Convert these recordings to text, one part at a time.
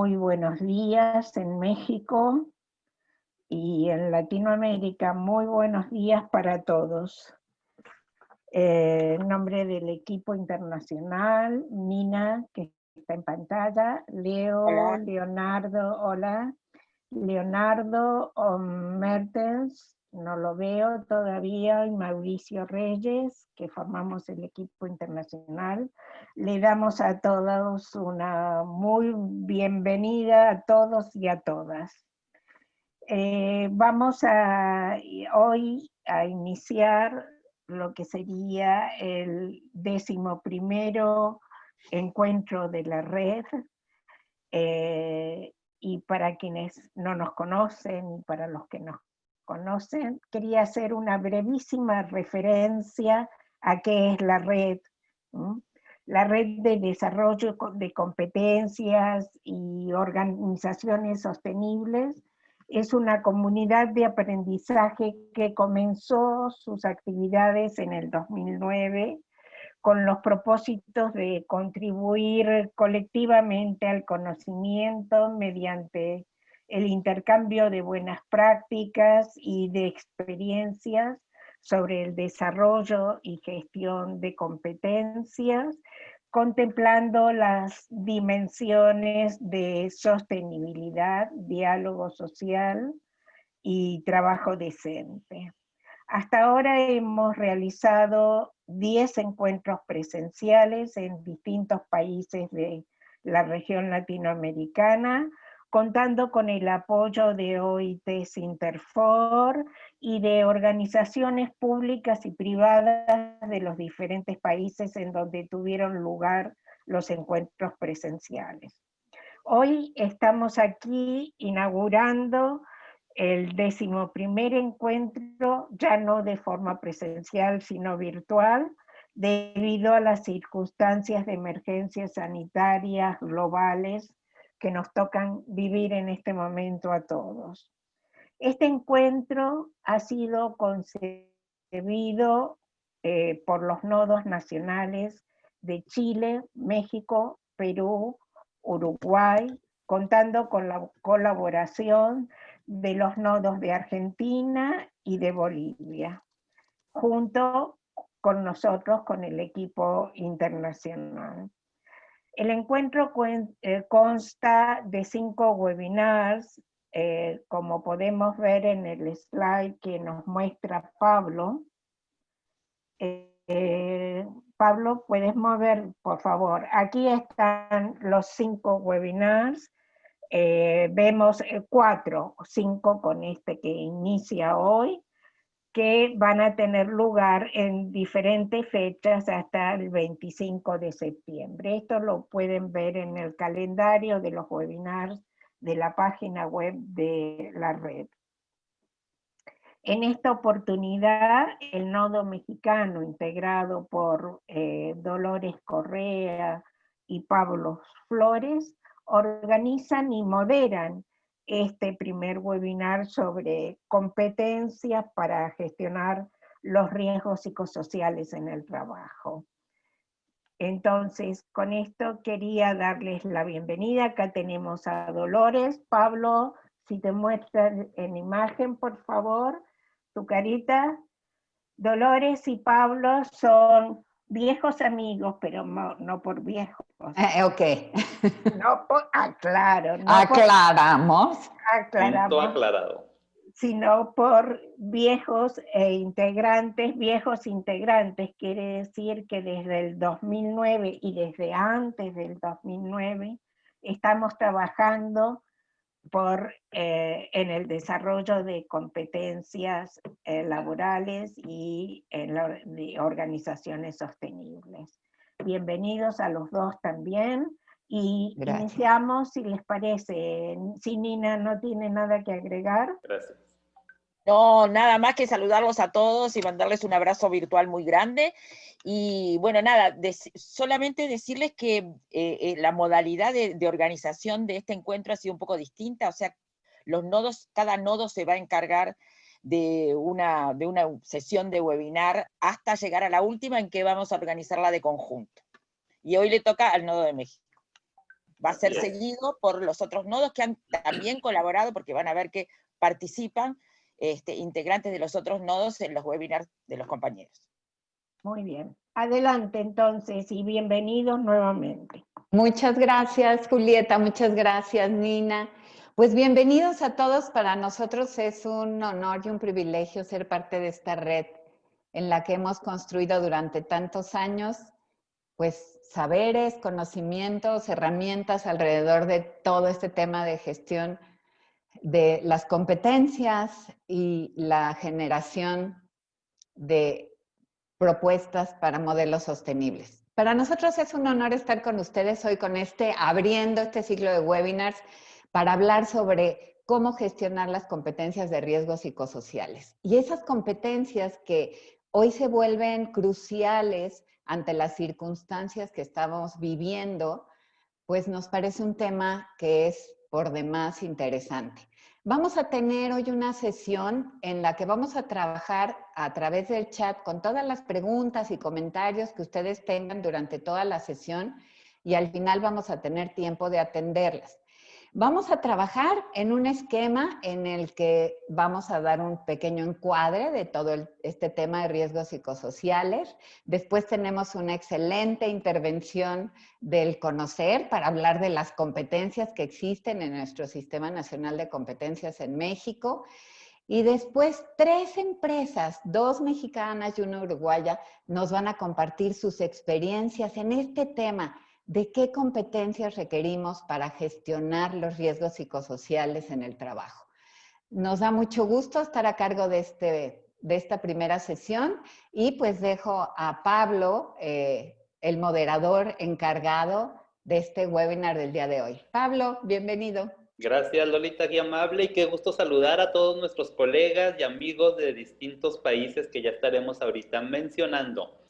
muy buenos días en México y en Latinoamérica. Muy buenos días para todos. En nombre del equipo internacional, Nina, que está en pantalla, Leo, Hola. Leonardo, hola, Leonardo Mertens, no lo veo todavía, y Mauricio Reyes, que formamos el equipo internacional. Le damos a todos una muy bienvenida a todos y a todas. Vamos hoy a iniciar lo que sería el 11º encuentro de la red, y para quienes no nos conocen y para los que nos conocen, quería hacer una brevísima referencia a qué es la red. La red de desarrollo de competencias y organizaciones sostenibles es una comunidad de aprendizaje que comenzó sus actividades en el 2009 con los propósitos de contribuir colectivamente al conocimiento mediante el intercambio de buenas prácticas y de experiencias sobre el desarrollo y gestión de competencias, contemplando las dimensiones de sostenibilidad, diálogo social y trabajo decente. Hasta ahora hemos realizado 10 encuentros presenciales en distintos países de la región latinoamericana, contando con el apoyo de OIT Interfor y de organizaciones públicas y privadas de los diferentes países en donde tuvieron lugar los encuentros presenciales. Hoy estamos aquí inaugurando el 11º encuentro, ya no de forma presencial, sino virtual, debido a las circunstancias de emergencias sanitarias globales que nos tocan vivir en este momento a todos. Este encuentro ha sido concebido por los nodos nacionales de Chile, México, Perú, Uruguay, contando con la colaboración de los nodos de Argentina y de Bolivia, junto con nosotros, con el equipo internacional. El encuentro consta de 5 webinars, como podemos ver en el slide que nos muestra Pablo. Pablo, ¿puedes mover, por favor? Aquí están los 5 webinars. Vemos 4 o 5 con este que inicia hoy, que van a tener lugar en diferentes fechas hasta el 25 de septiembre. Esto lo pueden ver en el calendario de los webinars de la página web de la red. En esta oportunidad, el nodo mexicano, integrado por Dolores Correa y Pablo Flores, organizan y moderan este primer webinar sobre competencias para gestionar los riesgos psicosociales en el trabajo. Entonces, con esto quería darles la bienvenida. Acá tenemos a Dolores. Pablo, si te muestras en imagen, por favor, tu carita. Dolores y Pablo son viejos amigos, pero no por viejos. Ok. No por, aclaro, no Aclaramos. aclaramos, Punto aclarado. Sino por viejos integrantes, quiere decir que desde el 2009 y desde antes del 2009 estamos trabajando en el desarrollo de competencias laborales y en de organizaciones sostenibles. Bienvenidos a los dos también, y Gracias. iniciamos, si les parece. Si Nina no tiene nada que agregar. Gracias. No, nada más que saludarlos a todos y mandarles un abrazo virtual muy grande. Y bueno, nada, solamente decirles que la modalidad de organización de este encuentro ha sido un poco distinta. O sea, los nodos, cada nodo se va a encargar de una sesión de webinar hasta llegar a la última, en que vamos a organizarla de conjunto. Y hoy le toca al nodo de México. va a ser seguido por los otros nodos que han también colaborado, porque van a ver que participan integrantes de los otros nodos en los webinars de los compañeros. Muy bien. Adelante entonces y bienvenidos nuevamente. Muchas gracias, Julieta. Muchas gracias, Nina. Pues bienvenidos a todos. Para nosotros es un honor y un privilegio ser parte de esta red en la que hemos construido durante tantos años, pues saberes, conocimientos, herramientas alrededor de todo este tema de gestión de las competencias y la generación de propuestas para modelos sostenibles. Para nosotros es un honor estar con ustedes hoy abriendo este ciclo de webinars para hablar sobre cómo gestionar las competencias de riesgos psicosociales. Y esas competencias que hoy se vuelven cruciales ante las circunstancias que estamos viviendo, pues nos parece un tema que es por demás interesante. Vamos a tener hoy una sesión en la que vamos a trabajar a través del chat con todas las preguntas y comentarios que ustedes tengan durante toda la sesión y al final vamos a tener tiempo de atenderlas. Vamos a trabajar en un esquema en el que vamos a dar un pequeño encuadre de todo este tema de riesgos psicosociales. Después tenemos una excelente intervención del conocer para hablar de las competencias que existen en nuestro Sistema Nacional de Competencias en México. Y después 3 empresas, 2 mexicanas y una uruguaya, nos van a compartir sus experiencias en este tema de qué competencias requerimos para gestionar los riesgos psicosociales en el trabajo. Nos da mucho gusto estar a cargo de esta primera sesión y pues dejo a Pablo, el moderador encargado de este webinar del día de hoy. Pablo, bienvenido. Gracias, Lolita, qué amable, y qué gusto saludar a todos nuestros colegas y amigos de distintos países que ya estaremos ahorita mencionando.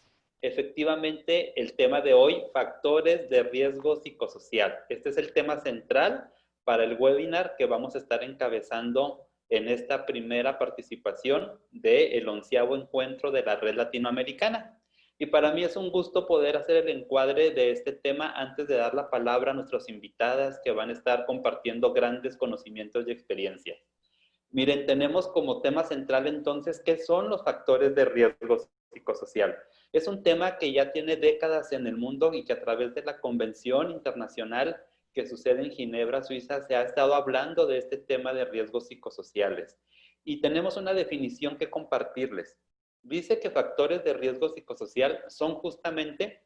Efectivamente, el tema de hoy, factores de riesgo psicosocial. Este es el tema central para el webinar que vamos a estar encabezando en esta primera participación del 11º encuentro de la Red Latinoamericana. Y para mí es un gusto poder hacer el encuadre de este tema antes de dar la palabra a nuestras invitadas que van a estar compartiendo grandes conocimientos y experiencias. Miren, tenemos como tema central entonces, ¿qué son los factores de riesgo psicosocial? Es un tema que ya tiene décadas en el mundo y que a través de la Convención Internacional que sucede en Ginebra, Suiza, se ha estado hablando de este tema de riesgos psicosociales. Y tenemos una definición que compartirles. Dice que factores de riesgo psicosocial son justamente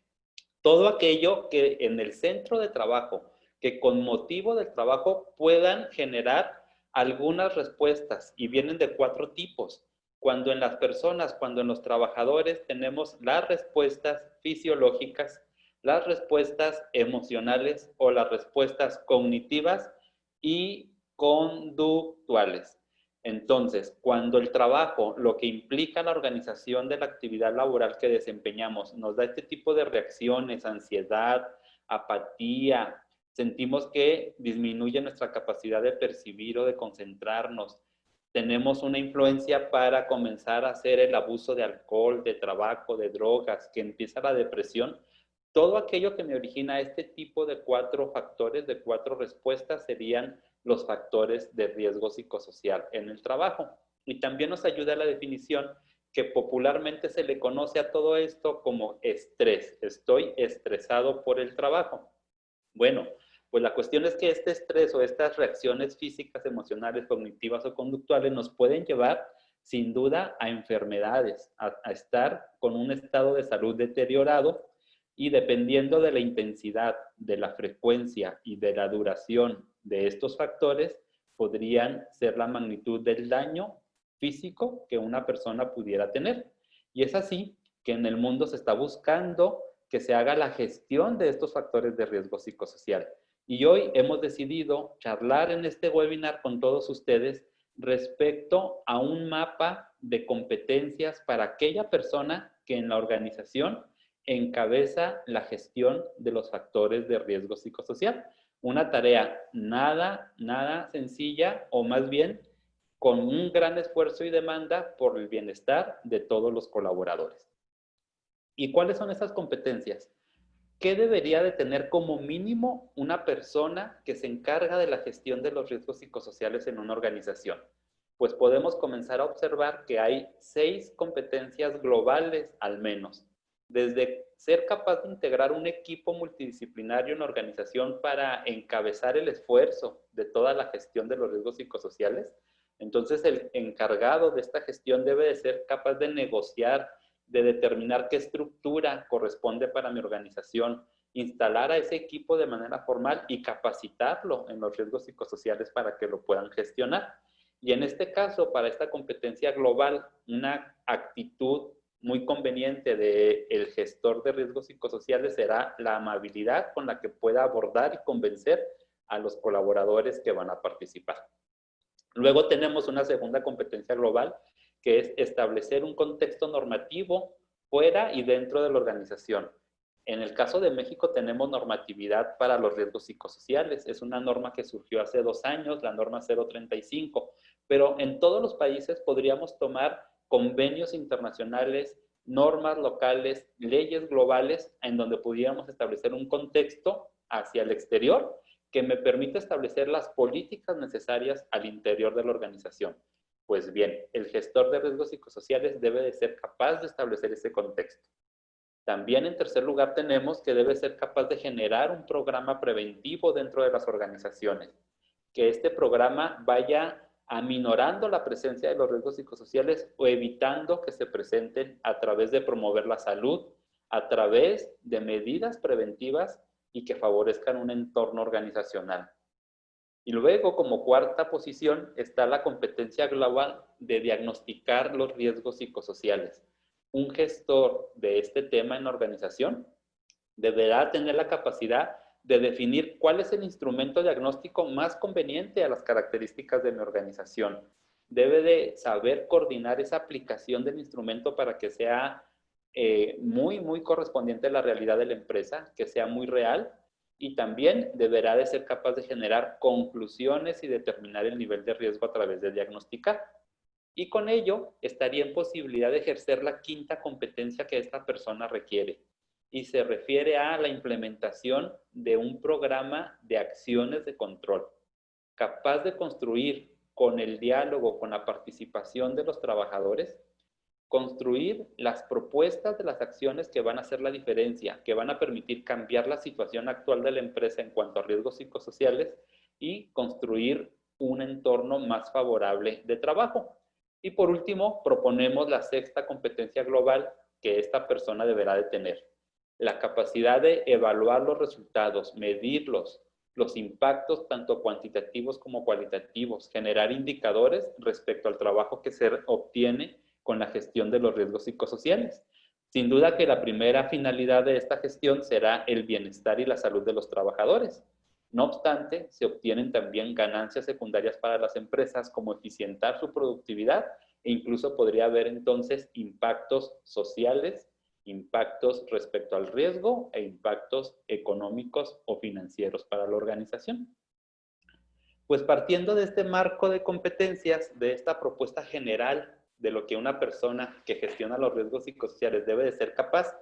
todo aquello que en el centro de trabajo, que con motivo del trabajo puedan generar algunas respuestas, y vienen de 4 tipos. Cuando en las personas, cuando en los trabajadores tenemos las respuestas fisiológicas, las respuestas emocionales o las respuestas cognitivas y conductuales. Entonces, cuando el trabajo, lo que implica la organización de la actividad laboral que desempeñamos, nos da este tipo de reacciones, ansiedad, apatía, sentimos que disminuye nuestra capacidad de percibir o de concentrarnos, tenemos una influencia para comenzar a hacer el abuso de alcohol, de tabaco, de drogas, que empieza la depresión. Todo aquello que me origina este tipo de 4 factores, de 4 respuestas, serían los factores de riesgo psicosocial en el trabajo. Y también nos ayuda la definición que popularmente se le conoce a todo esto como estrés. Estoy estresado por el trabajo. Bueno, pues la cuestión es que este estrés o estas reacciones físicas, emocionales, cognitivas o conductuales nos pueden llevar sin duda a enfermedades, a estar con un estado de salud deteriorado, y dependiendo de la intensidad, de la frecuencia y de la duración de estos factores, podrían ser la magnitud del daño físico que una persona pudiera tener. Y es así que en el mundo se está buscando que se haga la gestión de estos factores de riesgo psicosocial. Y hoy hemos decidido charlar en este webinar con todos ustedes respecto a un mapa de competencias para aquella persona que en la organización encabeza la gestión de los factores de riesgo psicosocial. Una tarea nada sencilla, o más bien con un gran esfuerzo y demanda por el bienestar de todos los colaboradores. ¿Y cuáles son esas competencias? ¿qué debería de tener como mínimo una persona que se encarga de la gestión de los riesgos psicosociales en una organización? Pues podemos comenzar a observar que hay 6 competencias globales al menos. Desde ser capaz de integrar un equipo multidisciplinario en la organización para encabezar el esfuerzo de toda la gestión de los riesgos psicosociales. Entonces, el encargado de esta gestión debe de ser capaz de negociar, de determinar qué estructura corresponde para mi organización, instalar a ese equipo de manera formal y capacitarlo en los riesgos psicosociales para que lo puedan gestionar. Y en este caso, para esta competencia global, una actitud muy conveniente del gestor de riesgos psicosociales será la amabilidad con la que pueda abordar y convencer a los colaboradores que van a participar. Luego tenemos una segunda competencia global, que es establecer un contexto normativo fuera y dentro de la organización. En el caso de México tenemos normatividad para los riesgos psicosociales. Es una norma que surgió hace 2 años, la norma 035, pero en todos los países podríamos tomar convenios internacionales, normas locales, leyes globales, en donde pudiéramos establecer un contexto hacia el exterior que me permite establecer las políticas necesarias al interior de la organización. Pues bien, el gestor de riesgos psicosociales debe de ser capaz de establecer ese contexto. También, en tercer lugar, tenemos que debe ser capaz de generar un programa preventivo dentro de las organizaciones, que este programa vaya aminorando la presencia de los riesgos psicosociales o evitando que se presenten a través de promover la salud, a través de medidas preventivas y que favorezcan un entorno organizacional. Y luego, como cuarta posición, está la competencia global de diagnosticar los riesgos psicosociales. Un gestor de este tema en la organización deberá tener la capacidad de definir cuál es el instrumento diagnóstico más conveniente a las características de mi organización. Debe de saber coordinar esa aplicación del instrumento para que sea muy correspondiente a la realidad de la empresa, que sea muy real, y también deberá de ser capaz de generar conclusiones y determinar el nivel de riesgo a través de diagnosticar. Y con ello estaría en posibilidad de ejercer la quinta competencia que esta persona requiere, y se refiere a la implementación de un programa de acciones de control, capaz de construir con el diálogo, con la participación de los trabajadores, construir las propuestas de las acciones que van a hacer la diferencia, que van a permitir cambiar la situación actual de la empresa en cuanto a riesgos psicosociales y construir un entorno más favorable de trabajo. Y por último, proponemos la sexta competencia global que esta persona deberá de tener: la capacidad de evaluar los resultados, medirlos, los impactos tanto cuantitativos como cualitativos, generar indicadores respecto al trabajo que se obtiene con la gestión de los riesgos psicosociales. Sin duda que la primera finalidad de esta gestión será el bienestar y la salud de los trabajadores. No obstante, se obtienen también ganancias secundarias para las empresas, como eficientar su productividad, e incluso podría haber entonces impactos sociales, impactos respecto al riesgo e impactos económicos o financieros para la organización. Pues partiendo de este marco de competencias, de esta propuesta general de lo que una persona que gestiona los riesgos psicosociales debe de ser capaz,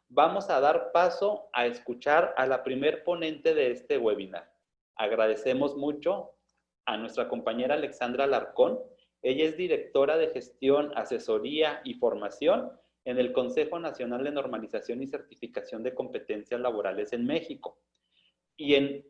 vamos a dar paso a escuchar a la primer ponente de este webinar. Agradecemos mucho a nuestra compañera Alexandra Alarcón. Ella es directora de Gestión, Asesoría y Formación en el Consejo Nacional de Normalización y Certificación de Competencias Laborales en México. Y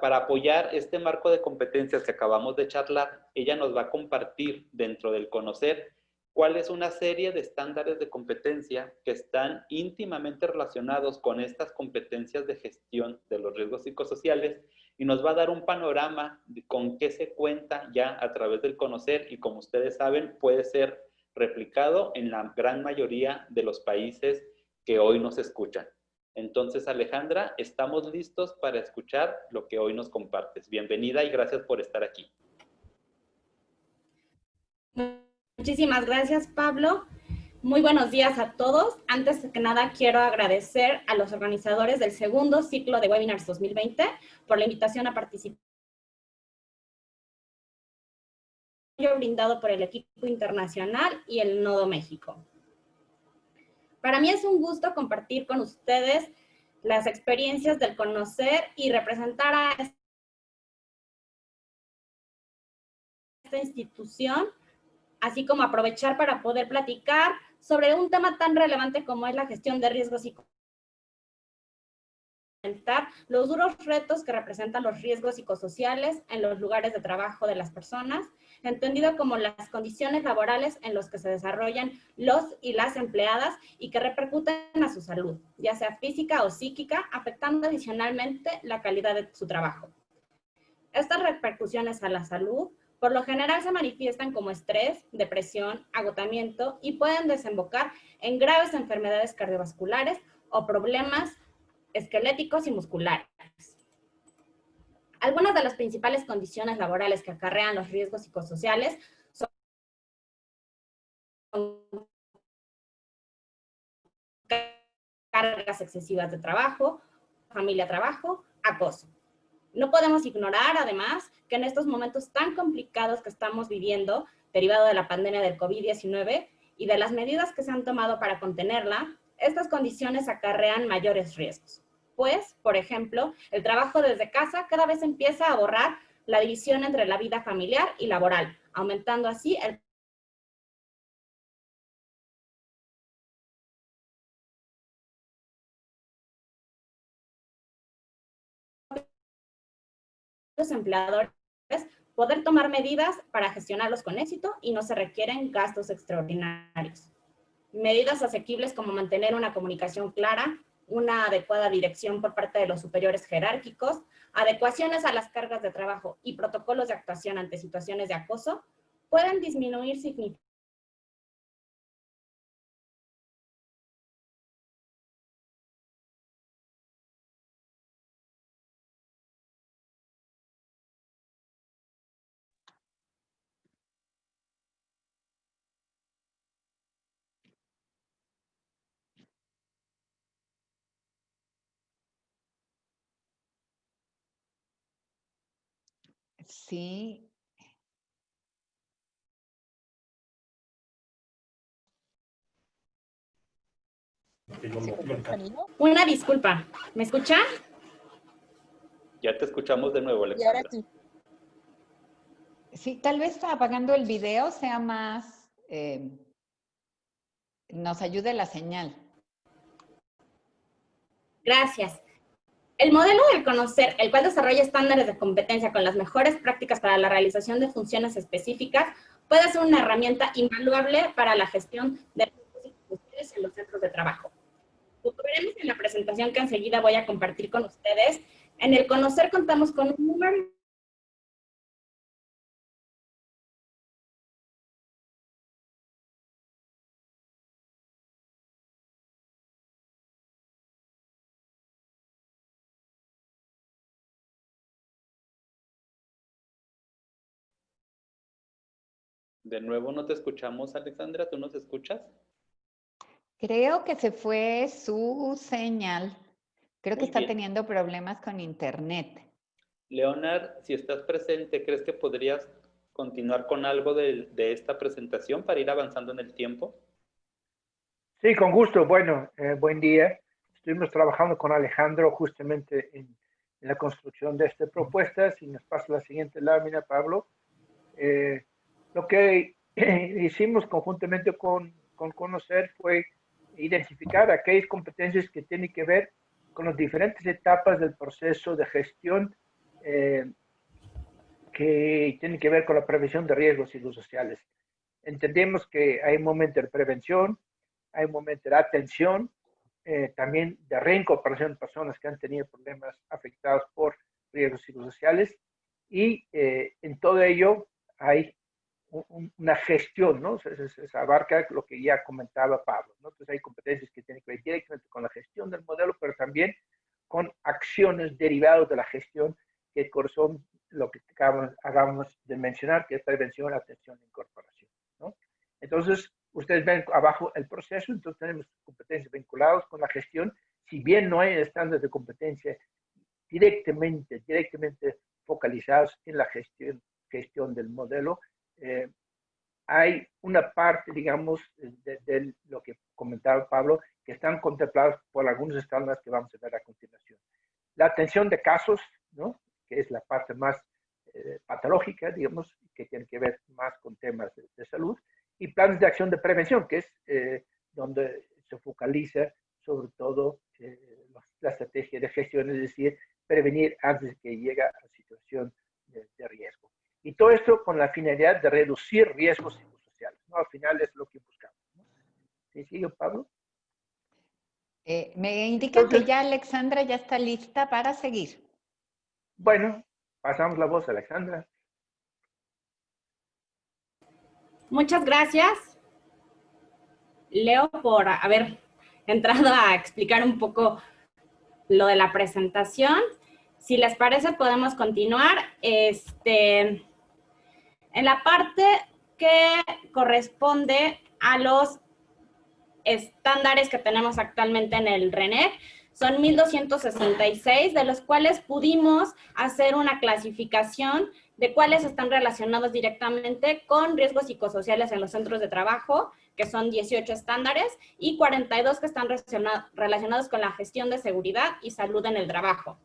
para apoyar este marco de competencias que acabamos de charlar, ella nos va a compartir dentro del conocer cuál es una serie de estándares de competencia que están íntimamente relacionados con estas competencias de gestión de los riesgos psicosociales, y nos va a dar un panorama de con qué se cuenta ya a través del conocer, y como ustedes saben, puede ser replicado en la gran mayoría de los países que hoy nos escuchan. Entonces, Alejandra, estamos listos para escuchar lo que hoy nos compartes. Bienvenida y gracias por estar aquí. Muchísimas gracias, Pablo. Muy buenos días a todos. Antes que nada, quiero agradecer a los organizadores del segundo ciclo de Webinars 2020 por la invitación a participar brindado por el equipo internacional y el Nodo México. Para mí es un gusto compartir con ustedes las experiencias del conocer y representar a esta institución, así como aprovechar para poder platicar sobre un tema tan relevante como es la gestión de riesgos psicosociales, los duros retos que representan los riesgos psicosociales en los lugares de trabajo de las personas, entendido como las condiciones laborales en las que se desarrollan los y las empleadas y que repercuten a su salud, ya sea física o psíquica, afectando adicionalmente la calidad de su trabajo. Estas repercusiones a la salud por lo general se manifiestan como estrés, depresión, agotamiento y pueden desembocar en graves enfermedades cardiovasculares o problemas esqueléticos y musculares. Algunas de las principales condiciones laborales que acarrean los riesgos psicosociales son cargas excesivas de trabajo, familia-trabajo, acoso. No podemos ignorar, además, que en estos momentos tan complicados que estamos viviendo, derivado de la pandemia del COVID-19 y de las medidas que se han tomado para contenerla, estas condiciones acarrean mayores riesgos. Pues, por ejemplo, el trabajo desde casa cada vez empieza a borrar la división entre la vida familiar y laboral, aumentando así el los empleadores poder tomar medidas para gestionarlos con éxito y no se requieren gastos extraordinarios. Medidas asequibles como mantener una comunicación clara, una adecuada dirección por parte de los superiores jerárquicos, adecuaciones a las cargas de trabajo y protocolos de actuación ante situaciones de acoso pueden disminuir significativamente Sí. Una disculpa, ¿me escuchan? Ya te escuchamos de nuevo, Y ahora Alexandra. sí. Sí, tal vez apagando el video sea más, nos ayude la señal. Gracias. El modelo del conocer, el cual desarrolla estándares de competencia con las mejores prácticas para la realización de funciones específicas, puede ser una herramienta invaluable para la gestión de riesgos en los centros de trabajo. Como veremos en la presentación que enseguida voy a compartir con ustedes, en el conocer contamos con un número De nuevo no te escuchamos, Alexandra. ¿Tú nos escuchas? Creo que se fue su señal. Creo que Muy está bien. teniendo problemas con internet. Leonard, si estás presente, ¿crees que podrías continuar con algo de esta presentación para ir avanzando en el tiempo? Sí, con gusto. Bueno, buen día. Estuvimos trabajando con Alejandro justamente en la construcción de esta propuesta. Si nos pasa la siguiente lámina, Pablo. Lo que hicimos conjuntamente con Conocer fue identificar aquellas competencias que tienen que ver con las diferentes etapas del proceso de gestión que tienen que ver con la prevención de riesgos psicosociales. Entendemos que hay un momento de prevención, hay un momento de atención, también de reincorporación de personas que han tenido problemas afectados por riesgos psicosociales y en todo ello hay una gestión, ¿no? Se abarca lo que ya comentaba Pablo, ¿no? Entonces hay competencias que tienen que ver directamente con la gestión del modelo, pero también con acciones derivadas de la gestión que son lo que acabamos de mencionar, que es prevención, atención e incorporación, ¿no? Entonces, ustedes ven abajo el proceso, entonces tenemos competencias vinculadas con la gestión, si bien no hay estándares de competencia directamente focalizados en la gestión del modelo, hay una parte, digamos, de lo que comentaba Pablo, que están contemplados por algunos estándares que vamos a ver a continuación. La atención de casos, ¿no? Que es la parte más patológica, digamos, que tiene que ver más con temas de salud, y planes de acción de prevención, que es donde se focaliza sobre todo la estrategia de gestión, es decir, prevenir antes de que llegue a situación de riesgo. Y todo esto con la finalidad de reducir riesgos psicosociales, ¿no? Al final es lo que buscamos, ¿no? ¿Sí, sigue, Pablo? Me indican que ya Alexandra ya está lista para seguir. Bueno, pasamos la voz a Alexandra. Muchas gracias, Leo, por haber entrado a explicar un poco lo de la presentación. Si les parece, podemos continuar. En la parte que corresponde a los estándares que tenemos actualmente en el RENEC, son 1,266, de los cuales pudimos hacer una clasificación de cuáles están relacionados directamente con riesgos psicosociales en los centros de trabajo, que son 18 estándares, y 42 que están relacionados con la gestión de seguridad y salud en el trabajo.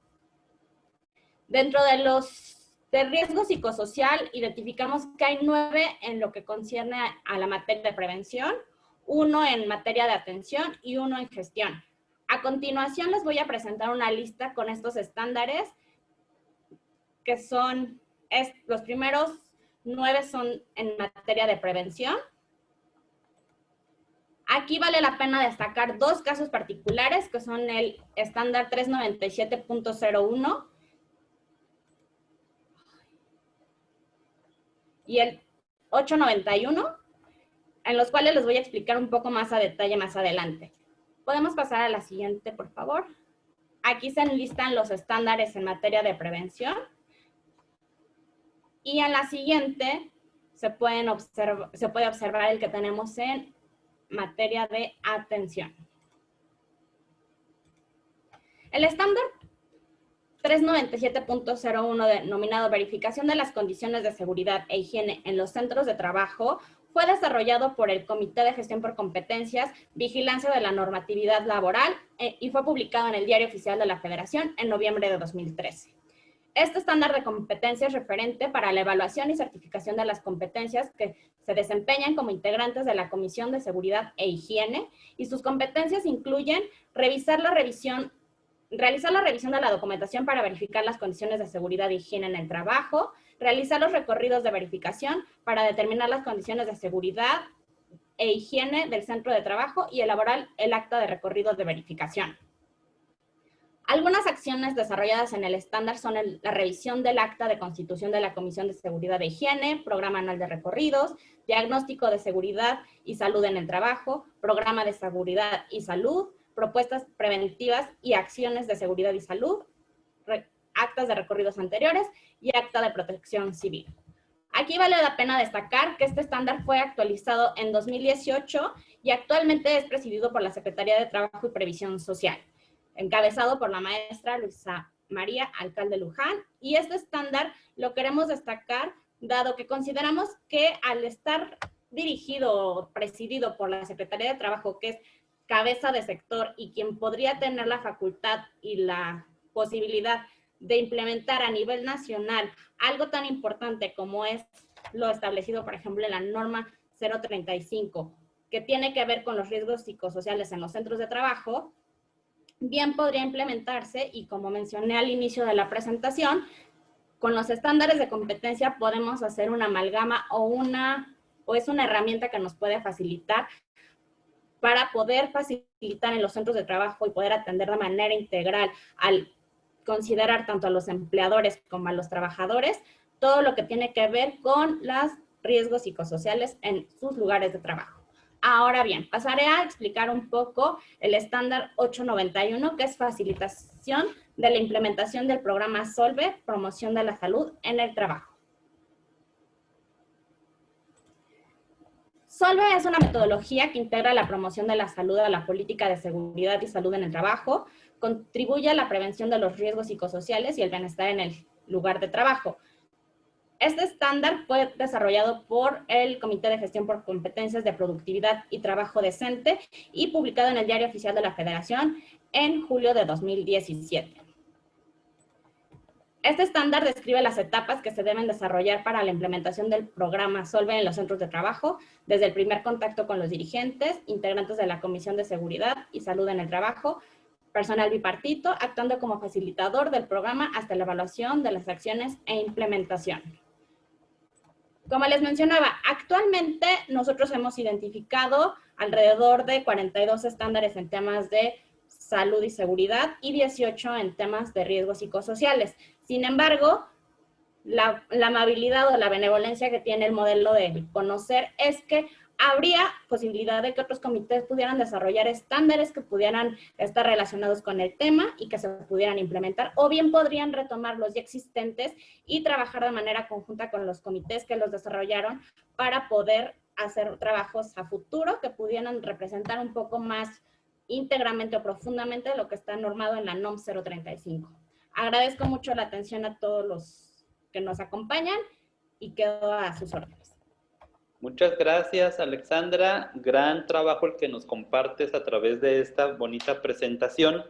Dentro de los de riesgo psicosocial, identificamos que hay 9 en lo que concierne a la materia de prevención, 1 en materia de atención y 1 en gestión. A continuación les voy a presentar una lista con estos estándares, que son, los primeros 9 son en materia de prevención. Aquí vale la pena destacar 2 casos particulares, que son el estándar 397.01 y el 891, en los cuales les voy a explicar un poco más a detalle más adelante. Podemos pasar a la siguiente, por favor. Aquí se enlistan los estándares en materia de prevención. Y en la siguiente se puede observar el que tenemos en materia de atención. El estándar 397.01, denominado Verificación de las Condiciones de Seguridad e Higiene en los Centros de Trabajo, fue desarrollado por el Comité de Gestión por Competencias, Vigilancia de la Normatividad Laboral y fue publicado en el Diario Oficial de la Federación en noviembre de 2013. Este estándar de competencia es referente para la evaluación y certificación de las competencias que se desempeñan como integrantes de la Comisión de Seguridad e Higiene, y sus competencias incluyen realizar la revisión de la documentación para verificar las condiciones de seguridad e higiene en el trabajo, realizar los recorridos de verificación para determinar las condiciones de seguridad e higiene del centro de trabajo y elaborar el acta de recorridos de verificación. Algunas acciones desarrolladas en el estándar son la revisión del acta de constitución de la Comisión de Seguridad e Higiene, programa anual de recorridos, diagnóstico de seguridad y salud en el trabajo, programa de seguridad y salud, propuestas preventivas y acciones de seguridad y salud, actas de recorridos anteriores y acta de protección civil. Aquí vale la pena destacar que este estándar fue actualizado en 2018 y actualmente es presidido por la Secretaría de Trabajo y Previsión Social, encabezado por la maestra Luisa María Alcalde Luján, y este estándar lo queremos destacar dado que consideramos que al estar dirigido o presidido por la Secretaría de Trabajo, que es cabeza de sector y quien podría tener la facultad y la posibilidad de implementar a nivel nacional algo tan importante como es lo establecido, por ejemplo, en la norma 035, que tiene que ver con los riesgos psicosociales en los centros de trabajo, bien podría implementarse, y como mencioné al inicio de la presentación, con los estándares de competencia podemos hacer una amalgama o es una herramienta que nos puede facilitar para poder facilitar en los centros de trabajo y poder atender de manera integral al considerar tanto a los empleadores como a los trabajadores todo lo que tiene que ver con los riesgos psicosociales en sus lugares de trabajo. Ahora bien, pasaré a explicar un poco el estándar 891, que es facilitación de la implementación del programa SOLVE, promoción de la salud en el trabajo. SOLVE es una metodología que integra la promoción de la salud a la política de seguridad y salud en el trabajo, contribuye a la prevención de los riesgos psicosociales y el bienestar en el lugar de trabajo. Este estándar fue desarrollado por el Comité de Gestión por Competencias de Productividad y Trabajo Decente y publicado en el Diario Oficial de la Federación en julio de 2017. Este estándar describe las etapas que se deben desarrollar para la implementación del programa Solve en los centros de trabajo, desde el primer contacto con los dirigentes, integrantes de la Comisión de Seguridad y Salud en el Trabajo, personal bipartito, actuando como facilitador del programa hasta la evaluación de las acciones e implementación. Como les mencionaba, actualmente nosotros hemos identificado alrededor de 42 estándares en temas de salud y seguridad y 18 en temas de riesgos psicosociales. Sin embargo, la amabilidad o la benevolencia que tiene el modelo de conocer es que habría posibilidad de que otros comités pudieran desarrollar estándares que pudieran estar relacionados con el tema y que se pudieran implementar, o bien podrían retomar los ya existentes y trabajar de manera conjunta con los comités que los desarrollaron para poder hacer trabajos a futuro que pudieran representar un poco más íntegramente o profundamente lo que está normado en la NOM 035. Agradezco mucho la atención a todos los que nos acompañan y quedo a sus órdenes. Muchas gracias, Alexandra. Gran trabajo el que nos compartes a través de esta bonita presentación.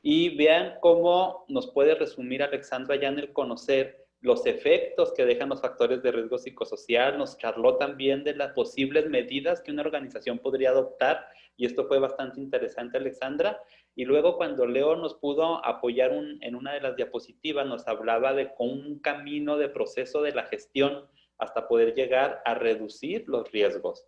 Y vean cómo nos puede resumir Alexandra ya en el conocer los efectos que dejan los factores de riesgo psicosocial. Nos charló también de las posibles medidas que una organización podría adoptar. Y esto fue bastante interesante, Alexandra. Y luego cuando Leo nos pudo apoyar en una de las diapositivas, nos hablaba de un camino de proceso de la gestión hasta poder llegar a reducir los riesgos.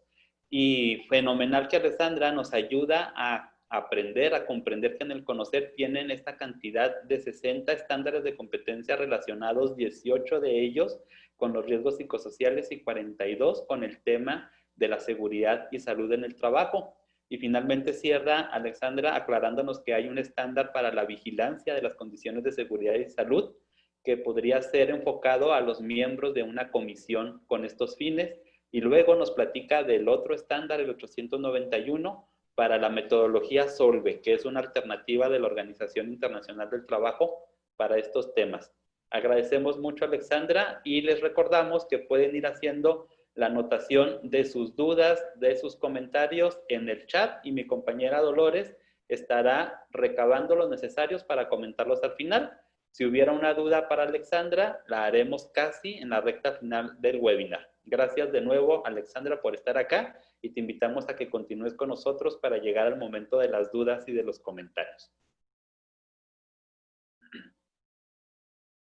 Y fenomenal que Alexandra nos ayuda a aprender, a comprender que en el conocer tienen esta cantidad de 60 estándares de competencia relacionados, 18 de ellos con los riesgos psicosociales y 42 con el tema de la seguridad y salud en el trabajo. Y finalmente cierra Alexandra aclarándonos que hay un estándar para la vigilancia de las condiciones de seguridad y salud que podría ser enfocado a los miembros de una comisión con estos fines, y luego nos platica del otro estándar, el 891, para la metodología SOLVE, que es una alternativa de la Organización Internacional del Trabajo para estos temas. Agradecemos mucho a Alexandra y les recordamos que pueden ir haciendo la anotación de sus dudas, de sus comentarios en el chat, y mi compañera Dolores estará recabando los necesarios para comentarlos al final. Si hubiera una duda para Alexandra, la haremos casi en la recta final del webinar. Gracias de nuevo, Alexandra, por estar acá, y te invitamos a que continúes con nosotros para llegar al momento de las dudas y de los comentarios.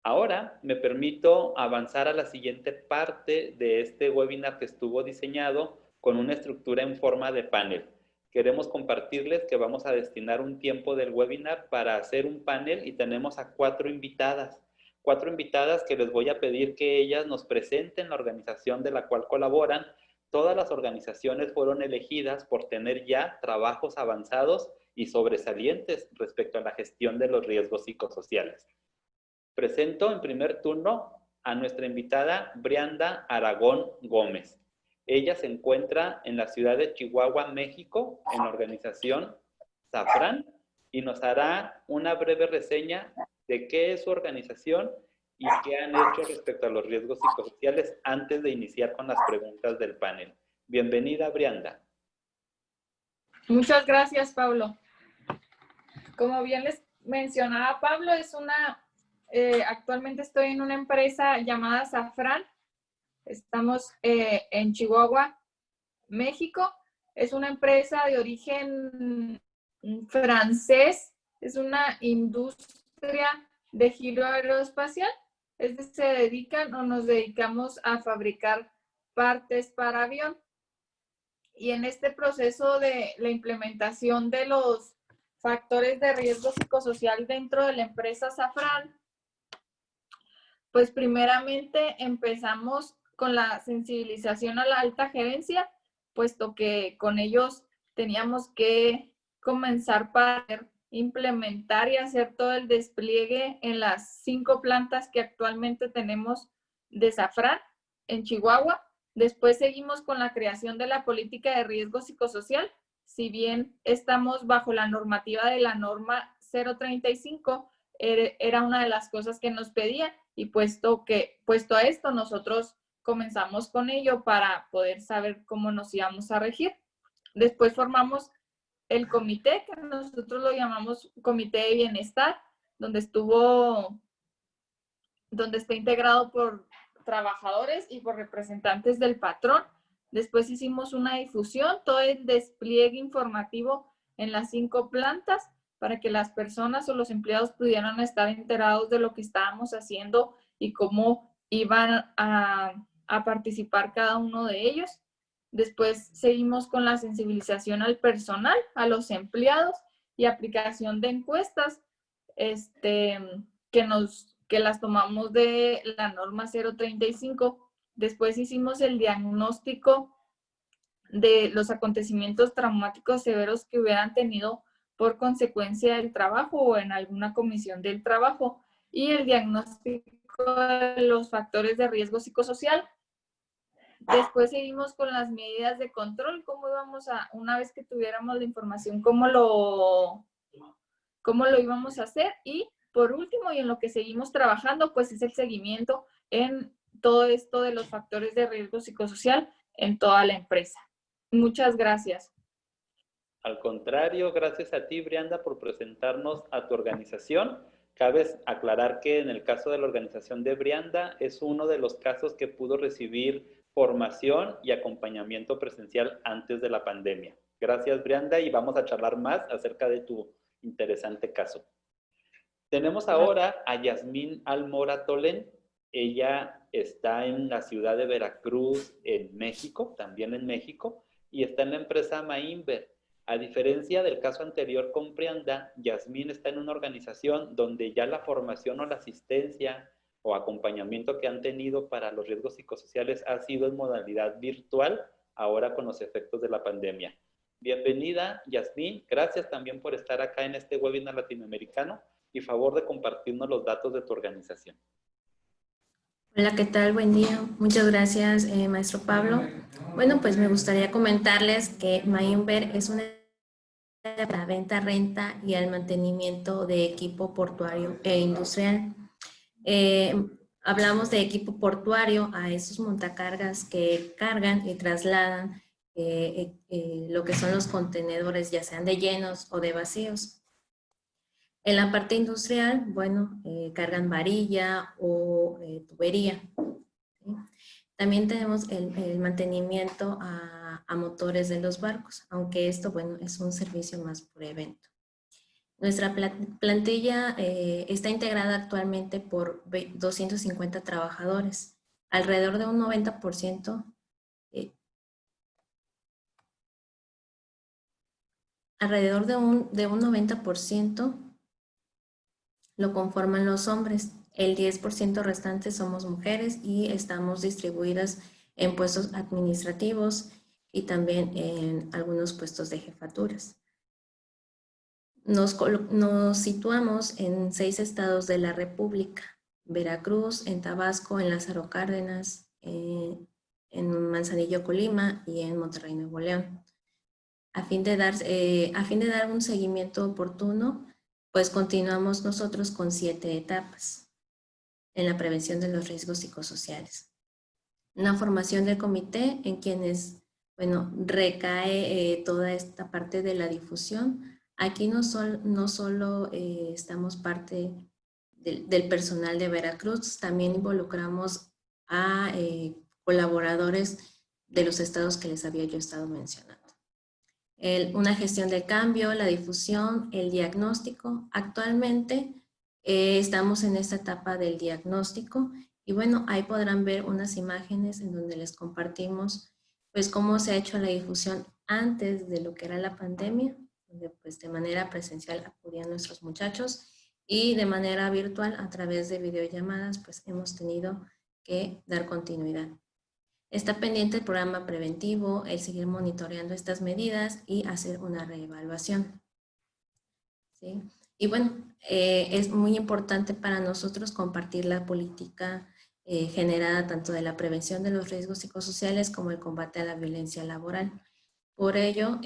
Ahora me permito avanzar a la siguiente parte de este webinar que estuvo diseñado con una estructura en forma de panel. Queremos compartirles que vamos a destinar un tiempo del webinar para hacer un panel y tenemos a 4 invitadas. 4 invitadas que les voy a pedir que ellas nos presenten la organización de la cual colaboran. Todas las organizaciones fueron elegidas por tener ya trabajos avanzados y sobresalientes respecto a la gestión de los riesgos psicosociales. Presento en primer turno a nuestra invitada Brianda Aragón Gómez. Ella se encuentra en la ciudad de Chihuahua, México, en la organización Safran, y nos hará una breve reseña de qué es su organización y qué han hecho respecto a los riesgos psicosociales antes de iniciar con las preguntas del panel. Bienvenida, Brianda. Muchas gracias, Pablo. Como bien les mencionaba Pablo, actualmente estoy en una empresa llamada Safran. Estamos en Chihuahua, México. Es una empresa de origen francés. Es una industria de giro aeroespacial. Nos dedicamos a fabricar partes para avión. Y en este proceso de la implementación de los factores de riesgo psicosocial dentro de la empresa Safran, pues primeramente empezamos con la sensibilización a la alta gerencia, puesto que con ellos teníamos que comenzar para implementar y hacer todo el despliegue en las 5 plantas que actualmente tenemos de Safran en Chihuahua. Después seguimos con la creación de la política de riesgo psicosocial. Si bien estamos bajo la normativa de la norma 035, era una de las cosas que nos pedía y puesto a esto nosotros comenzamos con ello para poder saber cómo nos íbamos a regir. Después formamos el comité, que nosotros lo llamamos Comité de Bienestar, donde está integrado por trabajadores y por representantes del patrón. Después hicimos una difusión, todo el despliegue informativo en las 5 plantas para que las personas o los empleados pudieran estar enterados de lo que estábamos haciendo y cómo iban a participar cada uno de ellos. Después seguimos con la sensibilización al personal, a los empleados y aplicación de encuestas que las tomamos de la norma 035. Después hicimos el diagnóstico de los acontecimientos traumáticos severos que hubieran tenido por consecuencia del trabajo o en alguna comisión del trabajo y el diagnóstico de los factores de riesgo psicosocial. Después seguimos con las medidas de control, cómo íbamos una vez que tuviéramos la información, cómo lo íbamos a hacer. Y por último, y en lo que seguimos trabajando, pues es el seguimiento en todo esto de los factores de riesgo psicosocial en toda la empresa. Muchas gracias. Al contrario, gracias a ti, Brianda, por presentarnos a tu organización. Cabe aclarar que en el caso de la organización de Brianda es uno de los casos que pudo recibir formación y acompañamiento presencial antes de la pandemia. Gracias, Brianda, y vamos a charlar más acerca de tu interesante caso. Tenemos ahora a Yasmín Almora Tolén. Ella está en la ciudad de Veracruz, en México, también en México, y está en la empresa Mainver. A diferencia del caso anterior con Brianda, Yasmín está en una organización donde ya la formación o la asistencia o acompañamiento que han tenido para los riesgos psicosociales ha sido en modalidad virtual, ahora con los efectos de la pandemia. Bienvenida, Yasmín. Gracias también por estar acá en este webinar latinoamericano y favor de compartirnos los datos de tu organización. Hola, ¿qué tal? Buen día. Muchas gracias, maestro Pablo. Bueno, pues me gustaría comentarles que Mainver es una para la venta, renta y el mantenimiento de equipo portuario e industrial. Hablamos de equipo portuario a esos montacargas que cargan y trasladan lo que son los contenedores, ya sean de llenos o de vacíos. En la parte industrial, bueno, cargan varilla o tubería. ¿Sí? También tenemos el mantenimiento a motores de los barcos, aunque esto, bueno, es un servicio más por evento. Nuestra plantilla está integrada actualmente por 250 trabajadores. Alrededor de un 90%, alrededor de un 90% lo conforman los hombres. El 10% restante somos mujeres y estamos distribuidas en puestos administrativos y también en algunos puestos de jefaturas. Nos situamos en 6 estados de la República: Veracruz, en Tabasco, en Lázaro Cárdenas, en Manzanillo, Colima y en Monterrey, Nuevo León. A fin de dar un seguimiento oportuno, pues continuamos nosotros con 7 etapas en la prevención de los riesgos psicosociales. Una formación del comité en quienes, bueno, recae toda esta parte de la difusión. Aquí no solo estamos parte del personal de Veracruz, también involucramos a colaboradores de los estados que les había yo estado mencionando. Una gestión del cambio, la difusión, el diagnóstico. Actualmente estamos en esta etapa del diagnóstico y bueno, ahí podrán ver unas imágenes en donde les compartimos pues cómo se ha hecho la difusión antes de lo que era la pandemia, donde pues de manera presencial acudían nuestros muchachos y de manera virtual a través de videollamadas pues hemos tenido que dar continuidad. Está pendiente el programa preventivo, el seguir monitoreando estas medidas y hacer una reevaluación. ¿Sí? Y bueno, es muy importante para nosotros compartir la política generada tanto de la prevención de los riesgos psicosociales como el combate a la violencia laboral. Por ello,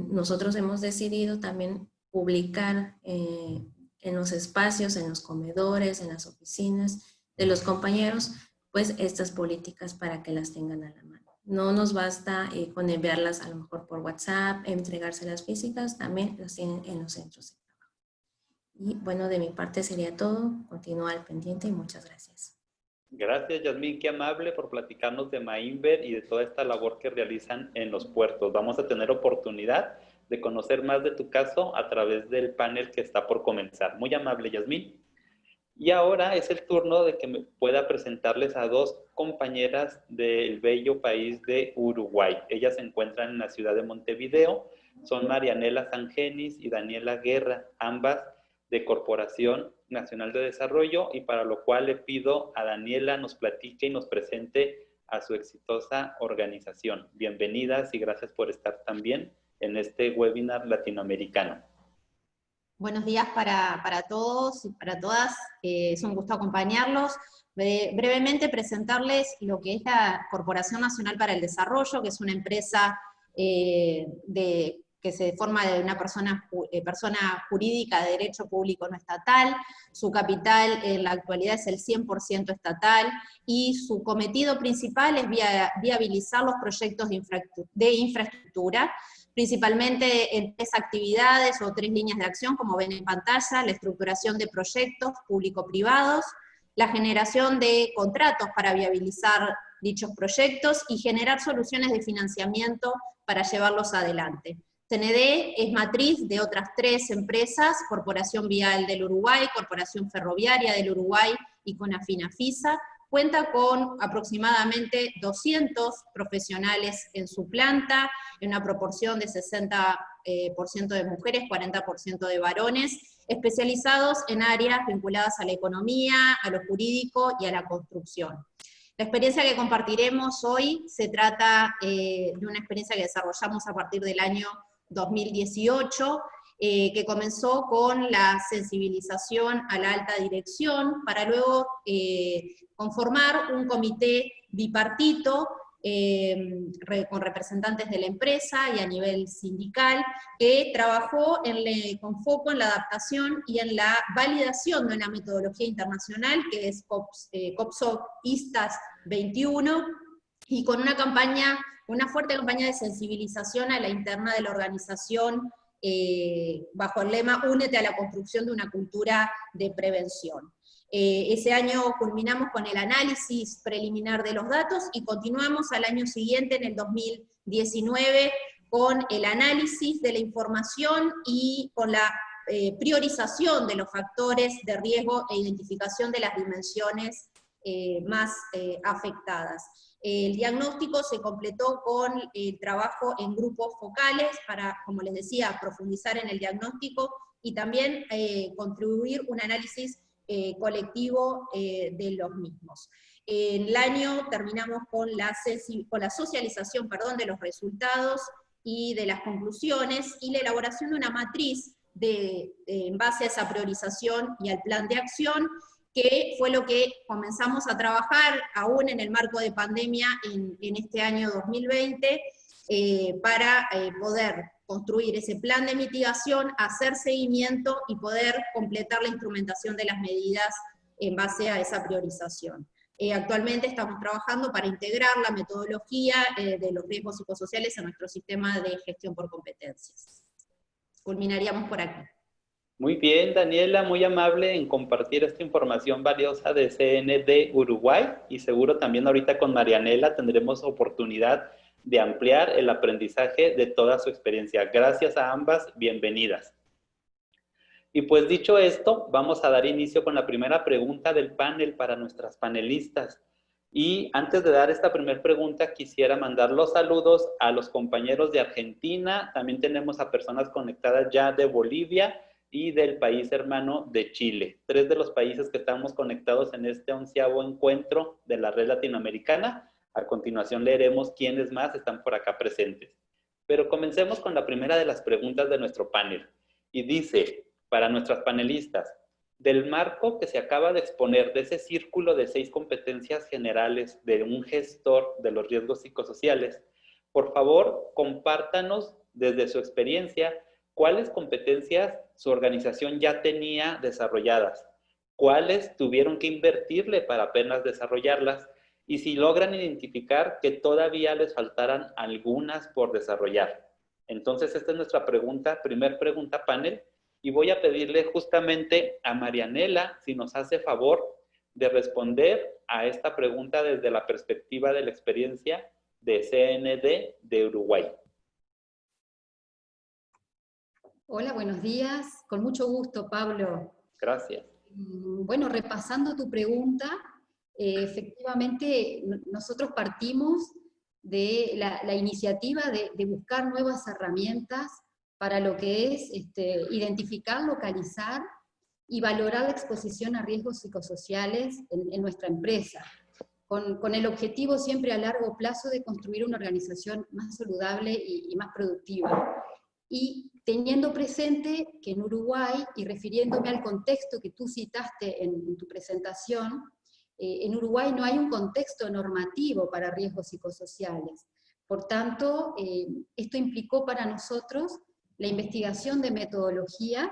nosotros hemos decidido también publicar en los espacios, en los comedores, en las oficinas, los compañeros, pues estas políticas para que las tengan a la mano. No nos basta con enviarlas a lo mejor por WhatsApp, entregárselas físicas, también las tienen en los centros de trabajo. Y bueno, de mi parte sería todo. Continúa al pendiente y muchas gracias. Gracias, Yasmín, qué amable por platicarnos de Mainver y de toda esta labor que realizan en los puertos. Vamos a tener oportunidad de conocer más de tu caso a través del panel que está por comenzar. Muy amable, Yasmín. Y ahora es el turno de que me pueda presentarles a dos compañeras del bello país de Uruguay. Ellas se encuentran en la ciudad de Montevideo. Son Marianela Sangenis y Daniela Guerra, ambas de Corporación Nacional de Desarrollo, y para lo cual le pido a Daniela nos platique y nos presente a su exitosa organización. Bienvenidas y gracias por estar también en este webinar latinoamericano. Buenos días para todos y para todas. Es un gusto acompañarlos. Brevemente presentarles lo que es la Corporación Nacional para el Desarrollo, que es una empresa que se forma de una persona jurídica de derecho público no estatal. Su capital en la actualidad es el 100% estatal, y su cometido principal es viabilizar los proyectos de infraestructura, principalmente en 3 actividades o 3 líneas de acción, como ven en pantalla: la estructuración de proyectos público-privados, la generación de contratos para viabilizar dichos proyectos y generar soluciones de financiamiento para llevarlos adelante. CND es matriz de otras 3 empresas: Corporación Vial del Uruguay, Corporación Ferroviaria del Uruguay y Conafina-FISA. Cuenta con aproximadamente 200 profesionales en su planta, en una proporción de 60% de mujeres, 40% de varones, especializados en áreas vinculadas a la economía, a lo jurídico y a la construcción. La experiencia que compartiremos hoy se trata de una experiencia que desarrollamos a partir del año 2018, que comenzó con la sensibilización a la alta dirección, para luego conformar un comité bipartito con representantes de la empresa y a nivel sindical, que trabajó con foco en la adaptación y en la validación de una metodología internacional que es COPSOC ISTAS 21, y con una fuerte campaña de sensibilización a la interna de la organización, bajo el lema "Únete a la construcción de una cultura de prevención". Ese año culminamos con el análisis preliminar de los datos y continuamos al año siguiente, en el 2019, con el análisis de la información y con la priorización de los factores de riesgo e identificación de las dimensiones más afectadas. El diagnóstico se completó con el trabajo en grupos focales para, como les decía, profundizar en el diagnóstico y también contribuir un análisis colectivo de los mismos. En el año terminamos con la socialización de los resultados y de las conclusiones, y la elaboración de una matriz en base a esa priorización y al plan de acción, que fue lo que comenzamos a trabajar aún en el marco de pandemia en este año 2020, para poder construir ese plan de mitigación, hacer seguimiento y poder completar la instrumentación de las medidas en base a esa priorización. Actualmente estamos trabajando para integrar la metodología de los riesgos psicosociales a nuestro sistema de gestión por competencias. Culminaríamos por aquí. Muy bien, Daniela, muy amable en compartir esta información valiosa de CND Uruguay, y seguro también ahorita con Marianela tendremos oportunidad de ampliar el aprendizaje de toda su experiencia. Gracias a ambas, bienvenidas. Y pues dicho esto, vamos a dar inicio con la primera pregunta del panel para nuestras panelistas. Y antes de dar esta primera pregunta, quisiera mandar los saludos a los compañeros de Argentina. También tenemos a personas conectadas ya de Bolivia y del país hermano de Chile. 3 de los países que estamos conectados en este 11º encuentro de la red latinoamericana. A continuación leeremos quiénes más están por acá presentes. Pero comencemos con la primera de las preguntas de nuestro panel. Y dice, para nuestras panelistas, del marco que se acaba de exponer, de ese círculo de 6 competencias generales de un gestor de los riesgos psicosociales, por favor, compártanos desde su experiencia cuáles competencias su organización ya tenía desarrolladas, cuáles tuvieron que invertirle para apenas desarrollarlas, y si logran identificar que todavía les faltaran algunas por desarrollar. Entonces, esta es nuestra pregunta, primer pregunta panel, y voy a pedirle justamente a Marianela si nos hace favor de responder a esta pregunta desde la perspectiva de la experiencia de CND de Uruguay. Hola, buenos días. Con mucho gusto, Pablo. Gracias. Bueno, repasando tu pregunta, efectivamente nosotros partimos de la iniciativa de buscar nuevas herramientas para lo que es identificar, localizar y valorar la exposición a riesgos psicosociales en nuestra empresa, con el objetivo siempre a largo plazo de construir una organización más saludable y más productiva. Y teniendo presente que en Uruguay, y refiriéndome al contexto que tú citaste en tu presentación, en Uruguay no hay un contexto normativo para riesgos psicosociales. Por tanto, esto implicó para nosotros la investigación de metodologías,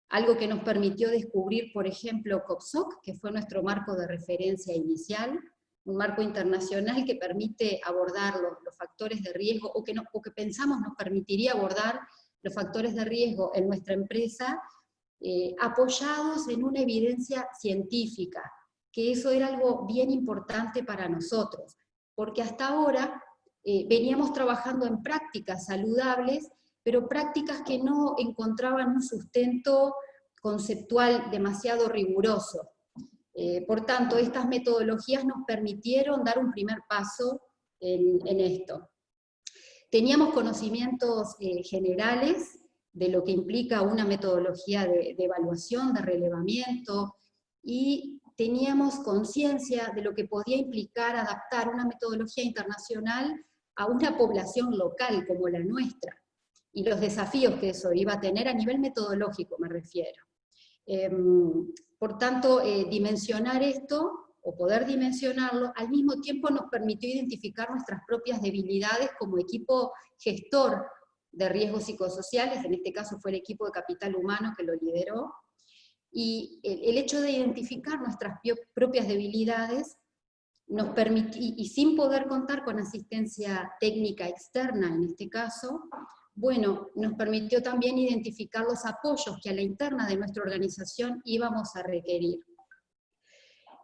algo que nos permitió descubrir, por ejemplo, COPSOC, que fue nuestro marco de referencia inicial, un marco internacional que permite abordar los factores de riesgo, o que pensamos nos permitiría abordar los factores de riesgo en nuestra empresa, apoyados en una evidencia científica, que eso era algo bien importante para nosotros, porque hasta ahora veníamos trabajando en prácticas saludables, pero prácticas que no encontraban un sustento conceptual demasiado riguroso. Por tanto, estas metodologías nos permitieron dar un primer paso en esto. Teníamos conocimientos generales de lo que implica una metodología de evaluación, de relevamiento, y teníamos conciencia de lo que podía implicar adaptar una metodología internacional a una población local como la nuestra, y los desafíos que eso iba a tener a nivel metodológico, me refiero. Por tanto, dimensionar esto, o poder dimensionarlo, al mismo tiempo nos permitió identificar nuestras propias debilidades como equipo gestor de riesgos psicosociales, en este caso fue el equipo de capital humano que lo lideró, y el hecho de identificar nuestras propias debilidades nos permitió, y sin poder contar con asistencia técnica externa en este caso, bueno, nos permitió también identificar los apoyos que a la interna de nuestra organización íbamos a requerir.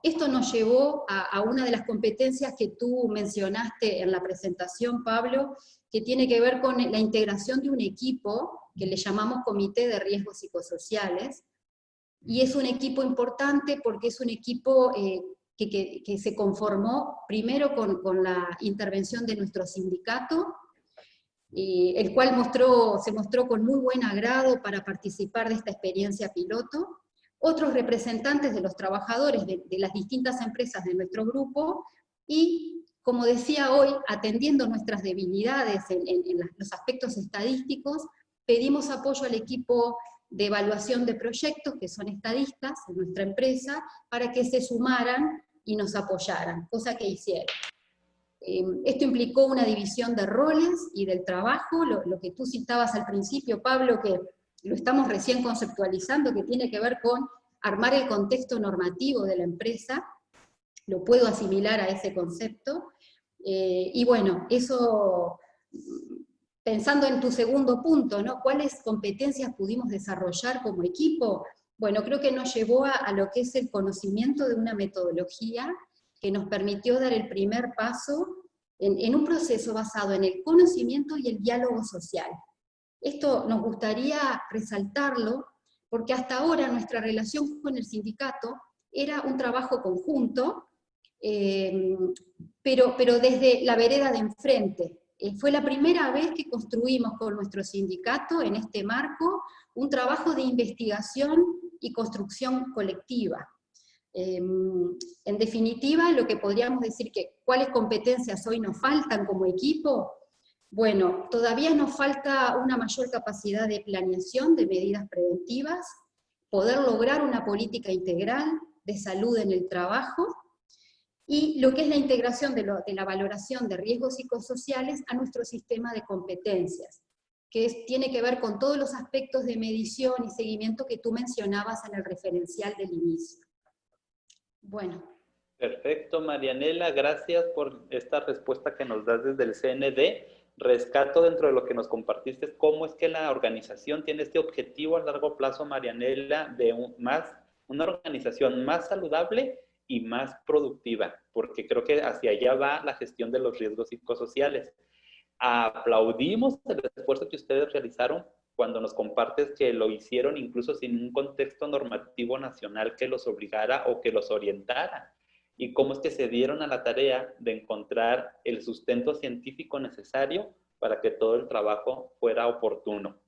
Esto nos llevó a una de las competencias que tú mencionaste en la presentación, Pablo, que tiene que ver con la integración de un equipo que le llamamos Comité de Riesgos Psicosociales, y es un equipo importante porque es un equipo que se conformó primero con la intervención de nuestro sindicato, el cual se mostró con muy buen agrado para participar de esta experiencia piloto, otros representantes de los trabajadores de las distintas empresas de nuestro grupo, y, como decía hoy, atendiendo nuestras debilidades en los aspectos estadísticos, pedimos apoyo al equipo de evaluación de proyectos, que son estadistas en nuestra empresa, para que se sumaran y nos apoyaran, cosa que hicieron. Esto implicó una división de roles y del trabajo, lo que tú citabas al principio, Pablo, que lo estamos recién conceptualizando, que tiene que ver con armar el contexto normativo de la empresa, lo puedo asimilar a ese concepto, y bueno, eso, pensando en tu segundo punto, ¿no? ¿Cuáles competencias pudimos desarrollar como equipo? Bueno, creo que nos llevó a lo que es el conocimiento de una metodología que nos permitió dar el primer paso en un proceso basado en el conocimiento y el diálogo social. Esto nos gustaría resaltarlo, porque hasta ahora nuestra relación con el sindicato era un trabajo conjunto, pero desde la vereda de enfrente. Fue la primera vez que construimos con nuestro sindicato, en este marco, un trabajo de investigación y construcción colectiva. En definitiva, lo que podríamos decir que cuáles competencias hoy nos faltan como equipo, bueno, todavía nos falta una mayor capacidad de planeación de medidas preventivas, poder lograr una política integral de salud en el trabajo, y lo que es la integración de la valoración de riesgos psicosociales a nuestro sistema de competencias. que tiene que ver con todos los aspectos de medición y seguimiento que tú mencionabas en el referencial del inicio. Bueno. Perfecto, Marianela, gracias por esta respuesta que nos das desde el CND. Rescato dentro de lo que nos compartiste cómo es que la organización tiene este objetivo a largo plazo, Marianela, de una organización más saludable y más productiva, porque creo que hacia allá va la gestión de los riesgos psicosociales. Aplaudimos el esfuerzo que ustedes realizaron cuando nos compartes que lo hicieron incluso sin un contexto normativo nacional que los obligara o que los orientara. Y cómo es que se dieron a la tarea de encontrar el sustento científico necesario para que todo el trabajo fuera oportuno.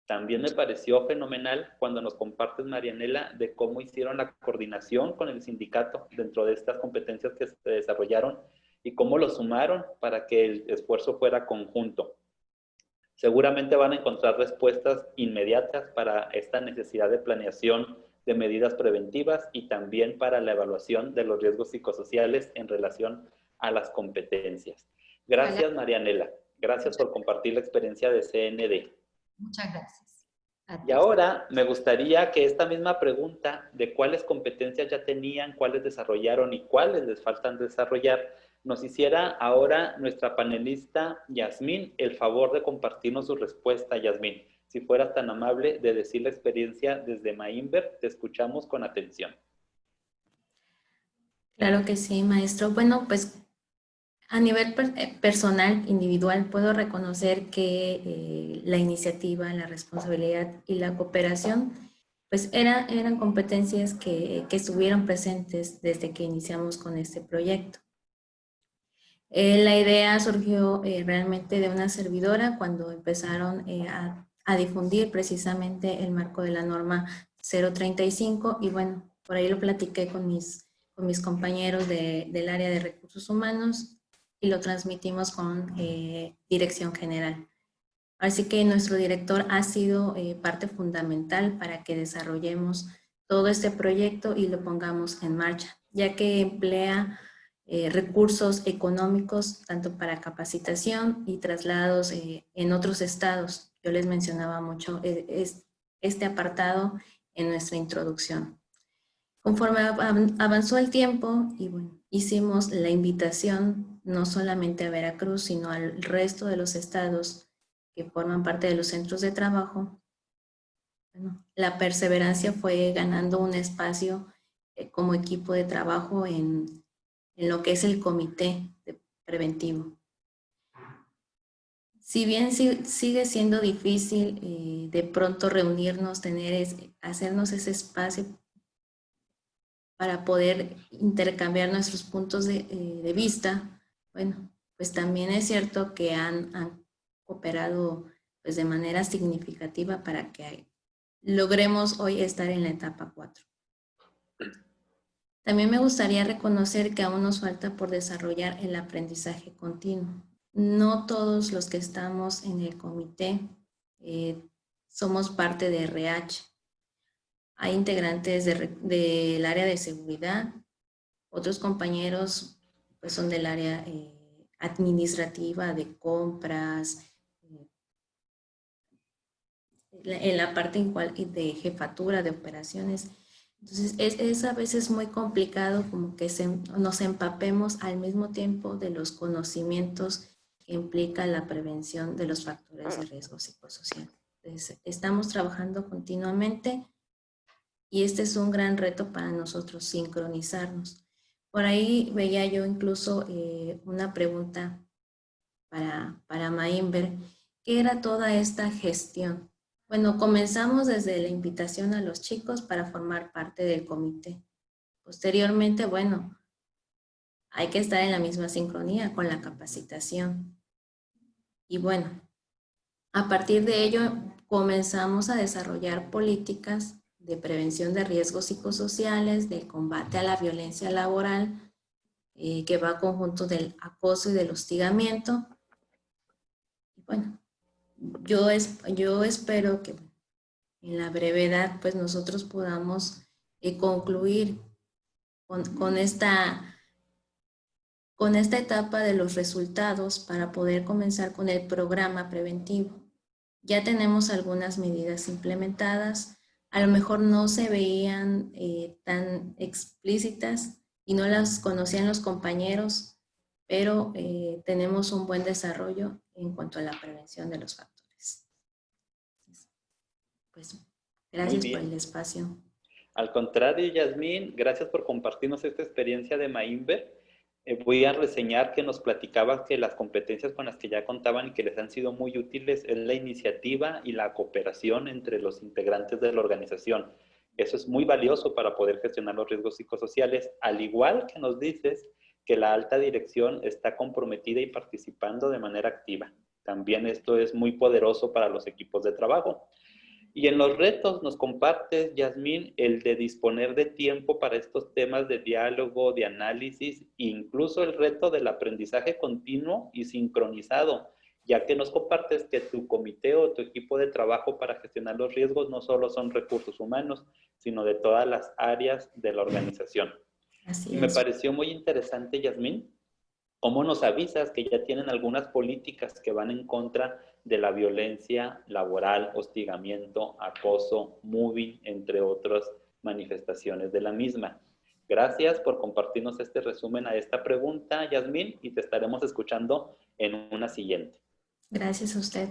También me pareció fenomenal cuando nos compartes, Marianela, de cómo hicieron la coordinación con el sindicato dentro de estas competencias que se desarrollaron y cómo lo sumaron para que el esfuerzo fuera conjunto. Seguramente van a encontrar respuestas inmediatas para esta necesidad de planeación de medidas preventivas y también para la evaluación de los riesgos psicosociales en relación a las competencias. Gracias, Marianela. Gracias por compartir la experiencia de CND. Muchas gracias. Y ahora me gustaría que esta misma pregunta de cuáles competencias ya tenían, cuáles desarrollaron y cuáles les faltan desarrollar, nos hiciera ahora nuestra panelista Yasmín el favor de compartirnos su respuesta. Yasmín, si fueras tan amable de decir la experiencia desde Mainber, te escuchamos con atención. Claro que sí, maestro. Bueno, pues a nivel personal, individual, puedo reconocer que la iniciativa, la responsabilidad y la cooperación, pues eran competencias que estuvieron presentes desde que iniciamos con este proyecto. La idea surgió realmente de una servidora cuando empezaron a difundir precisamente el marco de la norma 035 y bueno, por ahí lo platiqué con mis compañeros del área de recursos humanos y lo transmitimos con Dirección General. Así que nuestro director ha sido parte fundamental para que desarrollemos todo este proyecto y lo pongamos en marcha, ya que emplea recursos económicos tanto para capacitación y traslados en otros estados. Yo les mencionaba mucho este apartado en nuestra introducción. Conforme avanzó el tiempo y bueno, hicimos la invitación no solamente a Veracruz, sino al resto de los estados que forman parte de los centros de trabajo. Bueno, la perseverancia fue ganando un espacio como equipo de trabajo en lo que es el comité preventivo. Si bien sigue siendo difícil de pronto reunirnos, hacernos ese espacio para poder intercambiar nuestros puntos de vista, bueno, pues también es cierto que han cooperado pues, de manera significativa para que logremos hoy estar en la etapa 4. También me gustaría reconocer que aún nos falta por desarrollar el aprendizaje continuo. No todos los que estamos en el comité somos parte de RH. Hay integrantes del área de seguridad, otros compañeros pues, son del área administrativa, de compras, en la parte de jefatura de operaciones. Entonces, es a veces muy complicado como que nos empapemos al mismo tiempo de los conocimientos que implica la prevención de los factores de riesgo psicosocial. Entonces, estamos trabajando continuamente y este es un gran reto para nosotros, sincronizarnos. Por ahí veía yo incluso una pregunta para Mainber, ¿qué era toda esta gestión? Bueno, comenzamos desde la invitación a los chicos para formar parte del comité. Posteriormente, bueno, hay que estar en la misma sincronía con la capacitación. Y bueno, a partir de ello comenzamos a desarrollar políticas de prevención de riesgos psicosociales, del combate a la violencia laboral, que va a conjunto del acoso y del hostigamiento. Y bueno, yo espero que en la brevedad pues nosotros podamos concluir con esta etapa de los resultados para poder comenzar con el programa preventivo. Ya tenemos algunas medidas implementadas, a lo mejor no se veían tan explícitas y no las conocían los compañeros, pero tenemos un buen desarrollo en cuanto a la prevención de los factores. Pues gracias por el espacio. Al contrario, Yasmín, gracias por compartirnos esta experiencia de Mainver. Voy a reseñar que nos platicabas que las competencias con las que ya contaban y que les han sido muy útiles es la iniciativa y la cooperación entre los integrantes de la organización. Eso es muy valioso para poder gestionar los riesgos psicosociales, al igual que nos dices que la alta dirección está comprometida y participando de manera activa. También esto es muy poderoso para los equipos de trabajo. Y en los retos nos compartes, Yasmín, el de disponer de tiempo para estos temas de diálogo, de análisis, incluso el reto del aprendizaje continuo y sincronizado, ya que nos compartes que tu comité o tu equipo de trabajo para gestionar los riesgos no solo son recursos humanos, sino de todas las áreas de la organización. Así es. Me pareció muy interesante, Yasmín, cómo nos avisas que ya tienen algunas políticas que van en contra de la violencia laboral, hostigamiento, acoso, mobbing, entre otras manifestaciones de la misma. Gracias por compartirnos este resumen a esta pregunta, Yasmín, y te estaremos escuchando en una siguiente. Gracias a usted.